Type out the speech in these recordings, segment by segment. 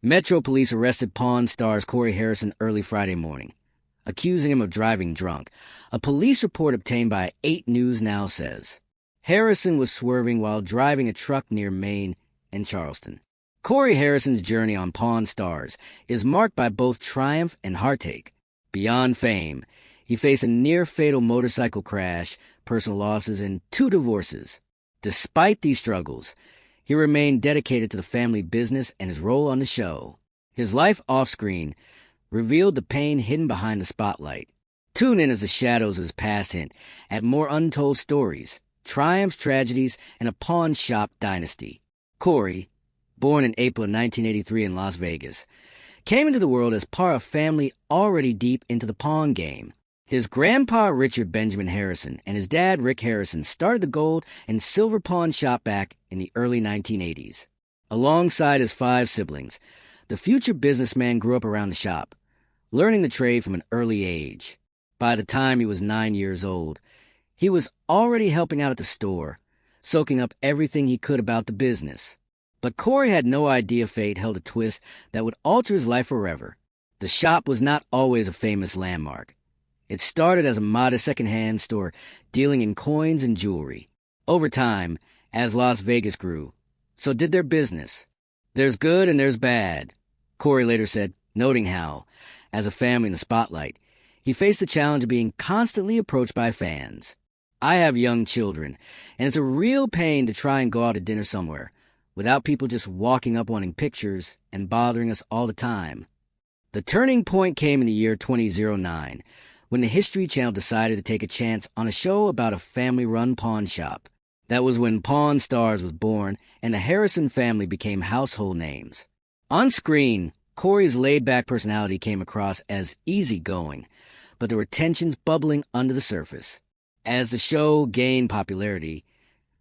Metro police arrested Pawn Stars Corey Harrison early Friday morning, accusing him of driving drunk. A police report obtained by 8 News Now says Harrison was swerving while driving a truck near Maine and Charleston. Corey Harrison's journey on Pawn Stars is marked by both triumph and heartache. Beyond fame, he faced a near-fatal motorcycle crash, personal losses, and 2 divorces. Despite these struggles, he remained dedicated to the family business and his role on the show. His life off-screen revealed the pain hidden behind the spotlight. Tune in as the shadows of his past hint at more untold stories, triumphs, tragedies, and a pawn shop dynasty. Corey, born in April of 1983 in Las Vegas, came into the world as part of a family already deep into the pawn game. His grandpa, Richard Benjamin Harrison, and his dad, Rick Harrison, started the gold and silver pawn shop back in the early 1980s. Alongside his 5 siblings, the future businessman grew up around the shop, learning the trade from an early age. By the time he was 9 years old, he was already helping out at the store, soaking up everything he could about the business. But Corey had no idea fate held a twist that would alter his life forever. The shop was not always a famous landmark. It started as a modest second-hand store dealing in coins and jewelry. Over time, as Las Vegas grew, so did their business. There's good and there's bad, Corey later said, noting how, as a family in the spotlight, he faced the challenge of being constantly approached by fans. I have young children, and it's a real pain to try and go out to dinner somewhere without people just walking up wanting pictures and bothering us all the time. The turning point came in the year 2009, when the History Channel decided to take a chance on a show about a family-run pawn shop. That was when Pawn Stars was born and the Harrison family became household names. On screen, Corey's laid-back personality came across as easygoing, but there were tensions bubbling under the surface. As the show gained popularity,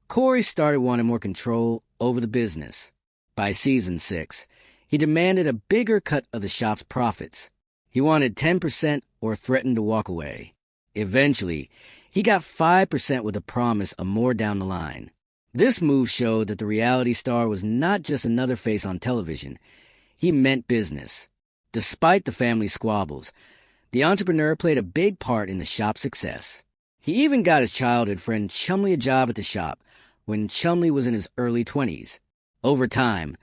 Corey started wanting more control over the business. By season 6, he demanded a bigger cut of the shop's profits. He wanted 10% or threatened to walk away. Eventually, he got 5% with a promise of more down the line. This move showed that the reality star was not just another face on television. He meant business. Despite the family squabbles, the entrepreneur played a big part in the shop's success. He even got his childhood friend Chumlee a job at the shop when Chumlee was in his early 20s. Over time,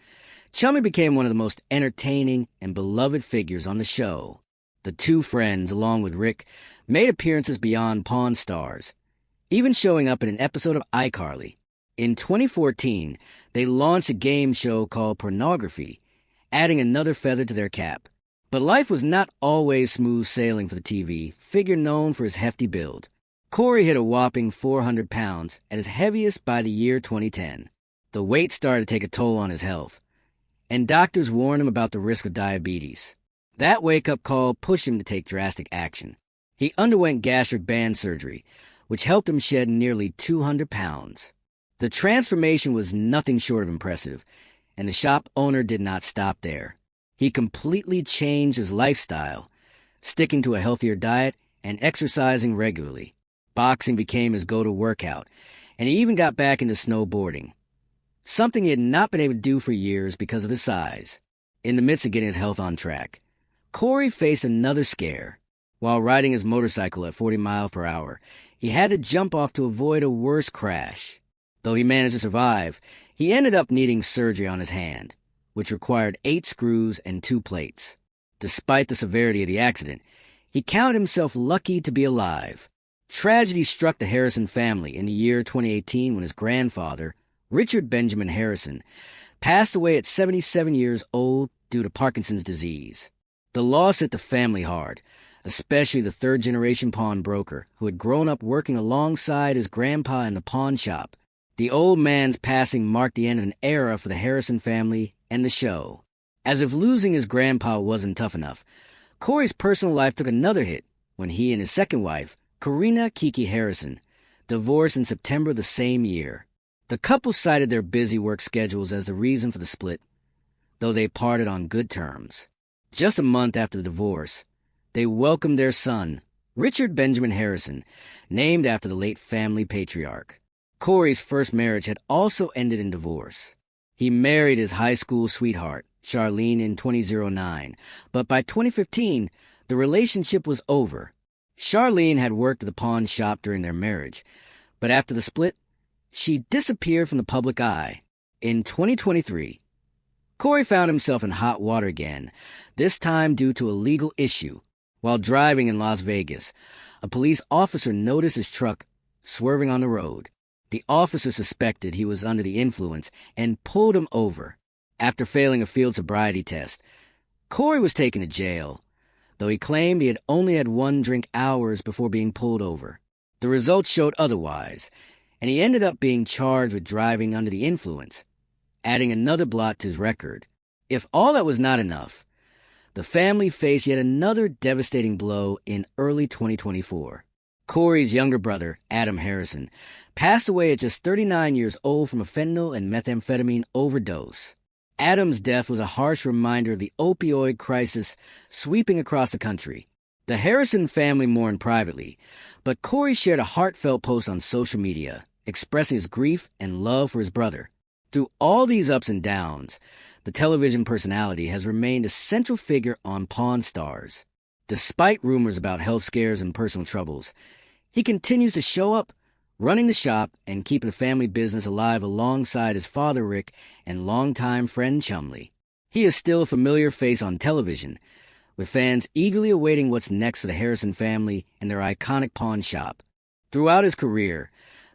Chumlee became one of the most entertaining and beloved figures on the show. The 2 friends, along with Rick, made appearances beyond Pawn Stars, even showing up in an episode of iCarly. In 2014, they launched a game show called Pornography, adding another feather to their cap. But life was not always smooth sailing for the TV figure known for his hefty build. Corey hit a whopping 400 pounds, at his heaviest by the year 2010. The weight started to take a toll on his health, and doctors warned him about the risk of diabetes. That wake-up call pushed him to take drastic action. He underwent gastric band surgery, which helped him shed nearly 200 pounds. The transformation was nothing short of impressive, and the shop owner did not stop there. He completely changed his lifestyle, sticking to a healthier diet and exercising regularly. Boxing became his go-to workout, and he even got back into snowboarding, something he had not been able to do for years because of his size. In the midst of getting his health on track, Corey faced another scare. While riding his motorcycle at 40 miles per hour, he had to jump off to avoid a worse crash. Though he managed to survive, he ended up needing surgery on his hand, which required 8 screws and 2 plates. Despite the severity of the accident, he counted himself lucky to be alive. Tragedy struck the Harrison family in the year 2018 when his grandfather, Richard Benjamin Harrison, passed away at 77 years old due to Parkinson's disease. The loss hit the family hard, especially the 3rd-generation pawnbroker who had grown up working alongside his grandpa in the pawn shop. The old man's passing marked the end of an era for the Harrison family and the show. As if losing his grandpa wasn't tough enough, Corey's personal life took another hit when he and his second wife, Karina Kiki Harrison, divorced in September the same year. The couple cited their busy work schedules as the reason for the split, though they parted on good terms. Just a month after the divorce, they welcomed their son, Richard Benjamin Harrison, named after the late family patriarch. Corey's first marriage had also ended in divorce. He married his high school sweetheart, Charlene, in 2009, but by 2015, the relationship was over. Charlene had worked at the pawn shop during their marriage, but after the split, she disappeared from the public eye. In 2023, Corey found himself in hot water again, this time due to a legal issue. While driving in Las Vegas, a police officer noticed his truck swerving on the road. The officer suspected he was under the influence and pulled him over. After failing a field sobriety test, Corey was taken to jail, though he claimed he had only had one drink hours before being pulled over. The results showed otherwise, and he ended up being charged with driving under the influence, adding another blot to his record. If all that was not enough, the family faced yet another devastating blow in early 2024. Corey's younger brother, Adam Harrison, passed away at just 39 years old from a fentanyl and methamphetamine overdose. Adam's death was a harsh reminder of the opioid crisis sweeping across the country. The Harrison family mourned privately, but Corey shared a heartfelt post on social media, expressing his grief and love for his brother. Through all these ups and downs, the television personality has remained a central figure on Pawn Stars. Despite rumors about health scares and personal troubles, he continues to show up, running the shop and keeping the family business alive alongside his father Rick and longtime friend Chumley. He is still a familiar face on television, with fans eagerly awaiting what's next for the Harrison family and their iconic pawn shop. Throughout his career,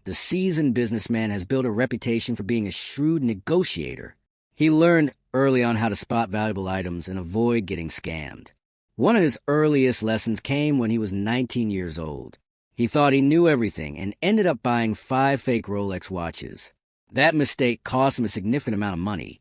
the seasoned businessman has built a reputation for being a shrewd negotiator. He learned early on how to spot valuable items and avoid getting scammed. One of his earliest lessons came when he was 19 years old. He thought he knew everything and ended up buying 5 fake Rolex watches. That mistake cost him a significant amount of money,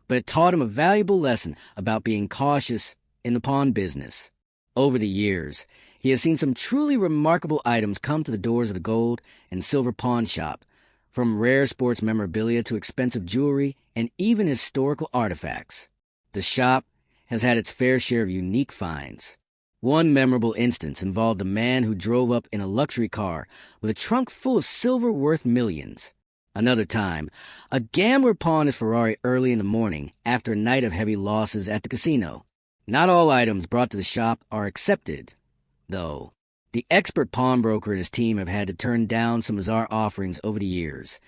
but it taught him a valuable lesson about being cautious in the pawn business. Over the years, he has seen some truly remarkable items come to the doors of the gold and silver pawn shop, from rare sports memorabilia to expensive jewelry and even historical artifacts. The shop has had its fair share of unique finds. One memorable instance involved a man who drove up in a luxury car with a trunk full of silver worth millions. Another time, a gambler pawned his Ferrari early in the morning after a night of heavy losses at the casino. Not all items brought to the shop are accepted, though. The expert pawnbroker and his team have had to turn down some bizarre offerings over the years.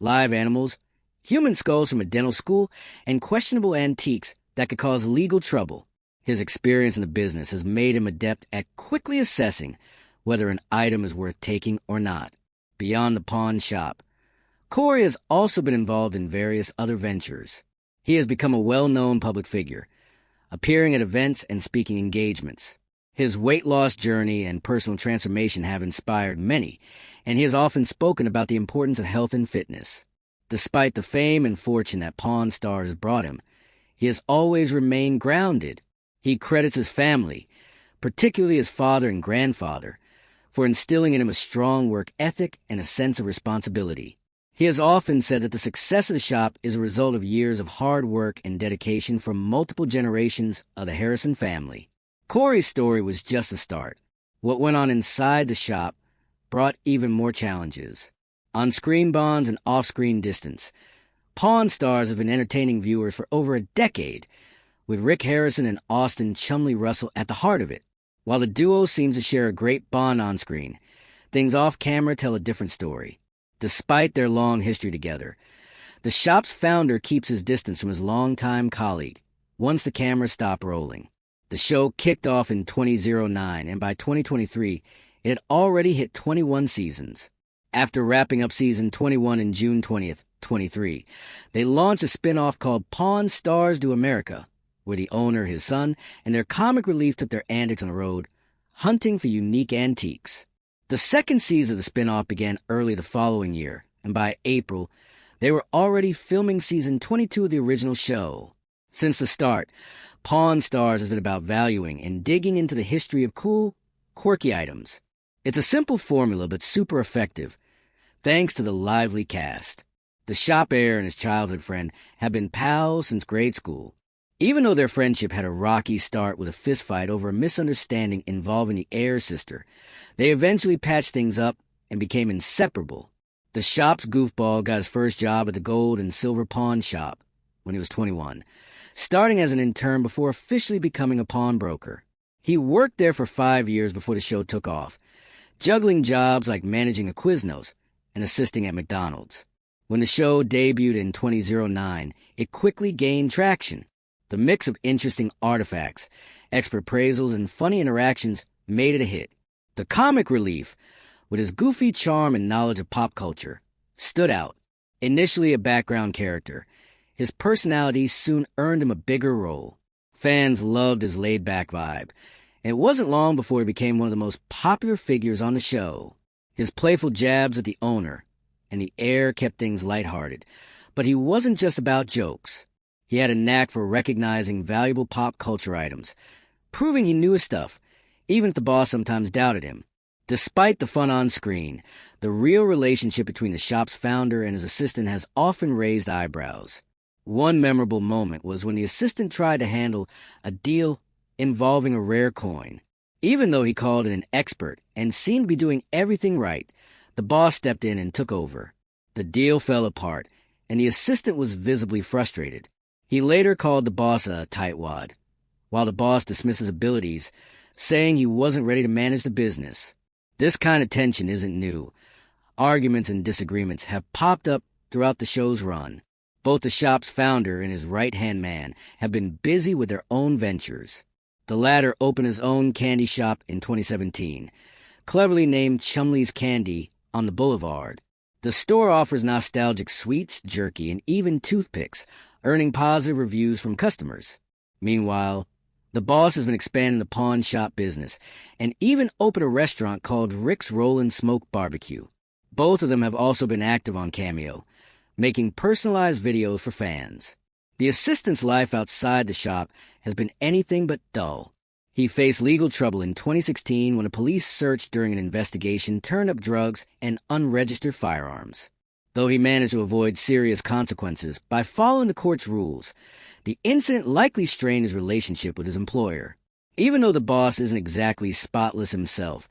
Live animals, human skulls from a dental school, and questionable antiques that could cause legal trouble. His experience in the business has made him adept at quickly assessing whether an item is worth taking or not. Beyond the pawn shop, Corey has also been involved in various other ventures. He has become a well-known public figure, appearing at events and speaking engagements. His weight loss journey and personal transformation have inspired many, and he has often spoken about the importance of health and fitness. Despite the fame and fortune that Pawn Stars brought him, he has always remained grounded. He credits his family, particularly his father and grandfather, for instilling in him a strong work ethic and a sense of responsibility. He has often said that the success of the shop is a result of years of hard work and dedication from multiple generations of the Harrison family. Corey's story was just the start. What went on inside the shop brought even more challenges. On-screen bonds and off-screen distance, Pawn Stars have been entertaining viewers for over a decade, with Rick Harrison and Austin Chumley Russell at the heart of it. While the duo seems to share a great bond on screen, things off-camera tell a different story. Despite their long history together, the shop's founder keeps his distance from his longtime colleague once the cameras stop rolling. The show kicked off in 2009, and by 2023, it had already hit 21 seasons. After wrapping up season 21 in June 20th, 23, they launched a spin-off called Pawn Stars Do America, where the owner, his son, and their comic relief took their antics on the road, hunting for unique antiques. The second season of the spin-off began early the following year, and by April, they were already filming season 22 of the original show. Since the start, Pawn Stars has been about valuing and digging into the history of cool, quirky items. It's a simple formula, but super effective, thanks to the lively cast. The shop heir and his childhood friend have been pals since grade school. Even though their friendship had a rocky start with a fistfight over a misunderstanding involving the heir's sister, they eventually patched things up and became inseparable. The shop's goofball got his first job at the gold and silver pawn shop when he was 21, starting as an intern before officially becoming a pawnbroker. He worked there for 5 years before the show took off, juggling jobs like managing a Quiznos and assisting at McDonald's. When the show debuted in 2009, it quickly gained traction. The mix of interesting artifacts, expert appraisals, and funny interactions made it a hit. The comic relief, with his goofy charm and knowledge of pop culture, stood out. Initially a background character, his personality soon earned him a bigger role. Fans loved his laid-back vibe. It wasn't long before he became one of the most popular figures on the show. His playful jabs at the owner and the air kept things lighthearted. But he wasn't just about jokes. He had a knack for recognizing valuable pop culture items, proving he knew his stuff, even if the boss sometimes doubted him. Despite the fun on screen, the real relationship between the shop's founder and his assistant has often raised eyebrows. One memorable moment was when the assistant tried to handle a deal involving a rare coin. Even though he called in an expert and seemed to be doing everything right, the boss stepped in and took over. The deal fell apart, and the assistant was visibly frustrated. He later called the boss a tightwad, while the boss dismissed his abilities, saying he wasn't ready to manage the business. This kind of tension isn't new. Arguments and disagreements have popped up throughout the show's run. Both the shop's founder and his right-hand man have been busy with their own ventures. The latter opened his own candy shop in 2017, cleverly named Chumley's Candy on the Boulevard. The store offers nostalgic sweets, jerky, and even toothpicks, earning positive reviews from customers. Meanwhile, the boss has been expanding the pawn shop business and even opened a restaurant called Rick's Rollin' Smoke Barbecue. Both of them have also been active on Cameo, making personalized videos for fans. The assistant's life outside the shop has been anything but dull. He faced legal trouble in 2016 when a police search during an investigation turned up drugs and unregistered firearms. Though he managed to avoid serious consequences by following the court's rules, the incident likely strained his relationship with his employer. Even though the boss isn't exactly spotless himself,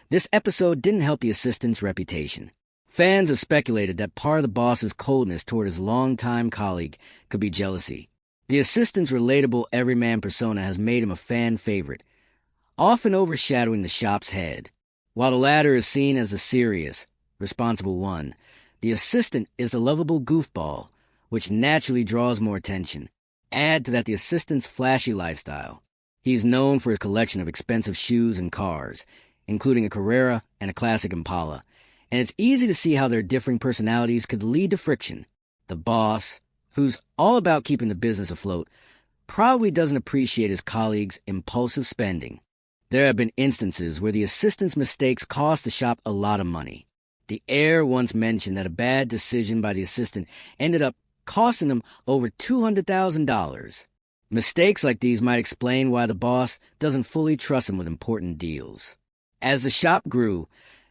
this episode didn't help the assistant's reputation. Fans have speculated that part of the boss's coldness toward his longtime colleague could be jealousy. The assistant's relatable everyman persona has made him a fan favorite, often overshadowing the shop's head. While the latter is seen as the serious, responsible one, the assistant is the lovable goofball, which naturally draws more attention. Add to that the assistant's flashy lifestyle. He's known for his collection of expensive shoes and cars, including a Carrera and a classic Impala, and it's easy to see how their differing personalities could lead to friction. The boss, who's all about keeping the business afloat, probably doesn't appreciate his colleagues' impulsive spending. There have been instances where the assistant's mistakes cost the shop a lot of money. The heir once mentioned that a bad decision by the assistant ended up costing them over $200,000. Mistakes like these might explain why the boss doesn't fully trust him with important deals. As the shop grew,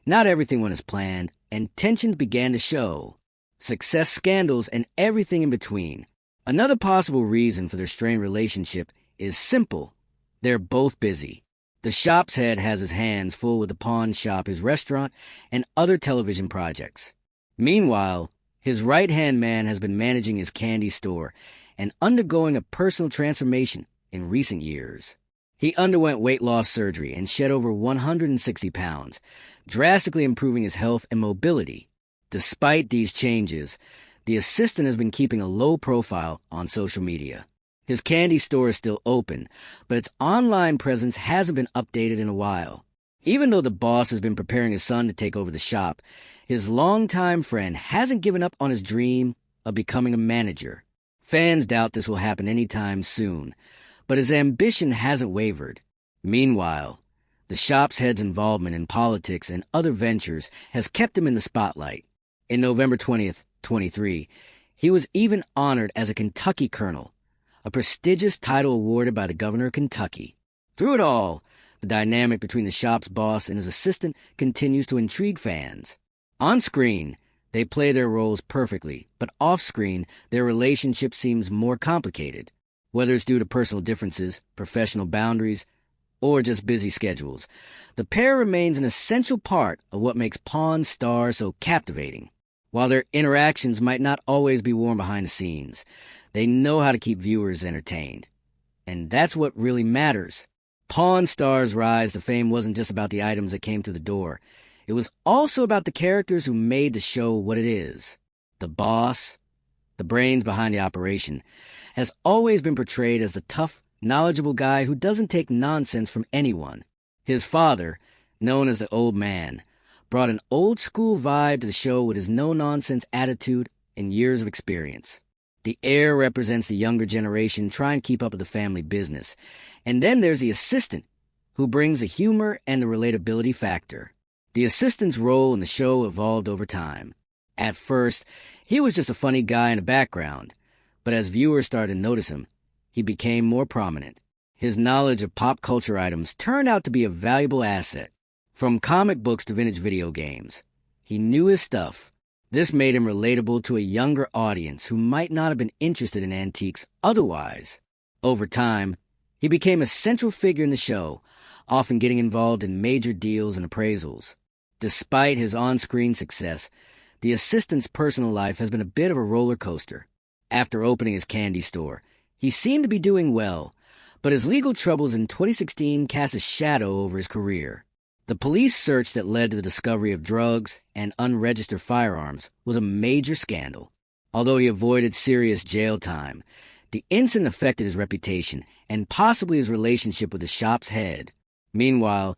not everything went as planned, and tensions began to show. Success scandals and everything in between. Another possible reason for their strained relationship is simple. They're both busy. The shop's head has his hands full with the pawn shop, his restaurant, and other television projects. Meanwhile, his right-hand man has been managing his candy store and undergoing a personal transformation in recent years. He underwent weight loss surgery and shed over 160 pounds, drastically improving his health and mobility. Despite these changes, the assistant has been keeping a low profile on social media. His candy store is still open, but its online presence hasn't been updated in a while. Even though the boss has been preparing his son to take over the shop, his longtime friend hasn't given up on his dream of becoming a manager. Fans doubt this will happen anytime soon, but his ambition hasn't wavered. Meanwhile, the shop's head's involvement in politics and other ventures has kept him in the spotlight. In November 20th, 23, he was even honored as a Kentucky Colonel, a prestigious title awarded by the governor of Kentucky. Through it all, the dynamic between the shop's boss and his assistant continues to intrigue fans. On screen, they play their roles perfectly, but off-screen, their relationship seems more complicated. Whether it's due to personal differences, professional boundaries, or just busy schedules, the pair remains an essential part of what makes Pawn Stars so captivating. While their interactions might not always be warm behind the scenes, they know how to keep viewers entertained. And that's what really matters. Pawn Stars' rise to fame wasn't just about the items that came through the door. It was also about the characters who made the show what it is. The boss, the brains behind the operation, has always been portrayed as the tough, knowledgeable guy who doesn't take nonsense from anyone. His father, known as the Old Man, brought an old-school vibe to the show with his no-nonsense attitude and years of experience. The heir represents the younger generation trying to keep up with the family business. And then there's the assistant, who brings the humor and the relatability factor. The assistant's role in the show evolved over time. At first, he was just a funny guy in the background, but as viewers started to notice him, he became more prominent. His knowledge of pop culture items turned out to be a valuable asset. From comic books to vintage video games, he knew his stuff. This made him relatable to a younger audience who might not have been interested in antiques otherwise. Over time, he became a central figure in the show, often getting involved in major deals and appraisals. Despite his on-screen success, the assistant's personal life has been a bit of a roller coaster. After opening his candy store, he seemed to be doing well, but his legal troubles in 2016 cast a shadow over his career. The police search that led to the discovery of drugs and unregistered firearms was a major scandal. Although he avoided serious jail time, the incident affected his reputation and possibly his relationship with the shop's head. Meanwhile,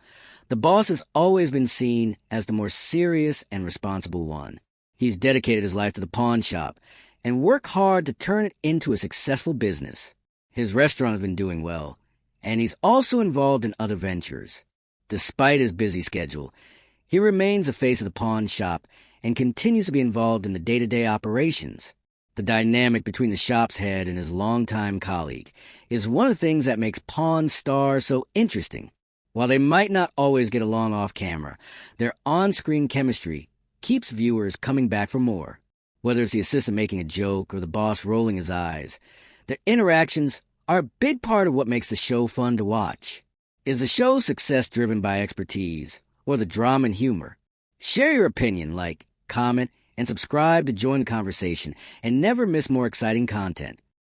the boss has always been seen as the more serious and responsible one. He's dedicated his life to the pawn shop and worked hard to turn it into a successful business. His restaurant has been doing well, and he's also involved in other ventures. Despite his busy schedule, he remains the face of the pawn shop and continues to be involved in the day-to-day operations. The dynamic between the shop's head and his longtime colleague is one of the things that makes Pawn Stars so interesting. While they might not always get along off camera, their on-screen chemistry keeps viewers coming back for more. Whether it's the assistant making a joke or the boss rolling his eyes, their interactions are a big part of what makes the show fun to watch. Is the show's success driven by expertise or the drama and humor? Share your opinion, like, comment, and subscribe to join the conversation and never miss more exciting content.